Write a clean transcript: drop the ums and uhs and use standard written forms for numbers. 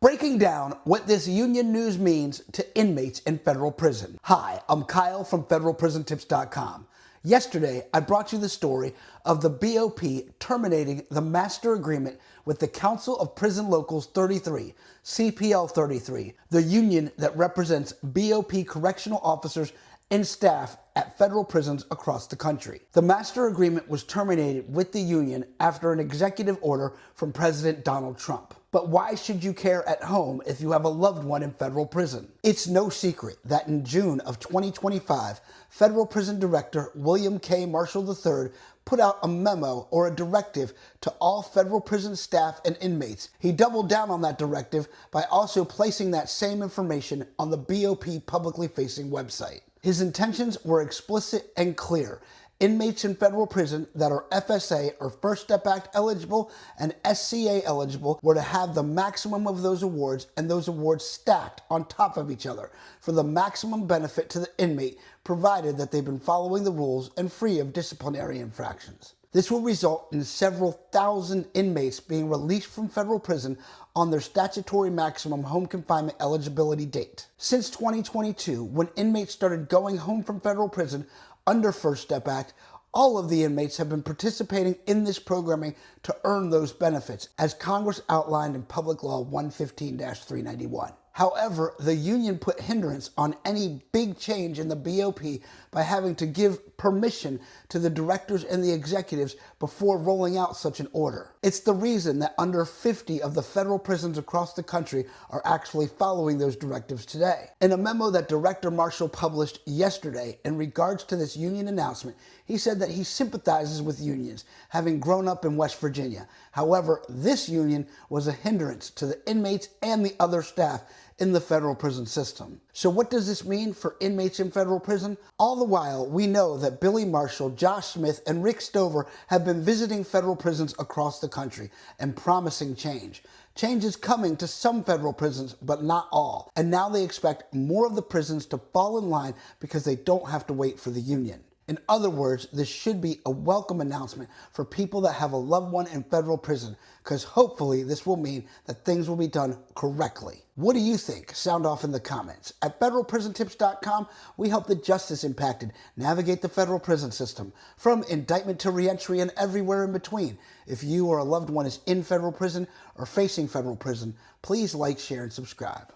Breaking down what this union news means to inmates in federal prison. Hi, I'm Kyle from federalprisontipscom. Yesterday, I brought you the story of the BOP terminating the master agreement with the Council of Prison Locals 33, CPL 33, the union that represents BOP correctional officers and staff at federal prisons across the country. The master agreement was terminated with the union after an executive order from President Donald Trump. But why should you care at home if you have a loved one in federal prison? It's no secret that in June of 2025, Federal Prison Director William K. Marshall III put out a memo or a directive to all federal prison staff and inmates. He doubled down on that directive by also placing that same information on the BOP publicly facing website. His intentions were explicit and clear. Inmates in federal prison that are FSA or First Step Act eligible and SCA eligible were to have the maximum of those awards, and those awards stacked on top of each other for the maximum benefit to the inmate, provided that they've been following the rules and free of disciplinary infractions. This will result in several thousand inmates being released from federal prison on their statutory maximum home confinement eligibility date. Since 2022, when inmates started going home from federal prison under First Step Act, all of the inmates have been participating in this programming to earn those benefits, as Congress outlined in Public Law 115-391. However, the union put hindrance on any big change in the BOP by having to give permission to the directors and the executives before rolling out such an order. It's the reason that under 50 of the federal prisons across the country are actually following those directives today. In a memo that Director Marshall published yesterday in regards to this union announcement, he said that he sympathizes with unions, having grown up in West Virginia. However, this union was a hindrance to the inmates and the other staff in the federal prison system. So what does this mean for inmates in federal prison? All the while, we know that Billy Marshall, Josh Smith, and Rick Stover have been visiting federal prisons across the country and promising change. Change is coming to some federal prisons, but not all. And now they expect more of the prisons to fall in line because they don't have to wait for the union. In other words, this should be a welcome announcement for people that have a loved one in federal prison, because hopefully this will mean that things will be done correctly. What do you think? Sound off in the comments. At federalprisontipscom, we help the justice impacted navigate the federal prison system, from indictment to reentry and everywhere in between. If you or a loved one is in federal prison or facing federal prison, please like, share, and subscribe.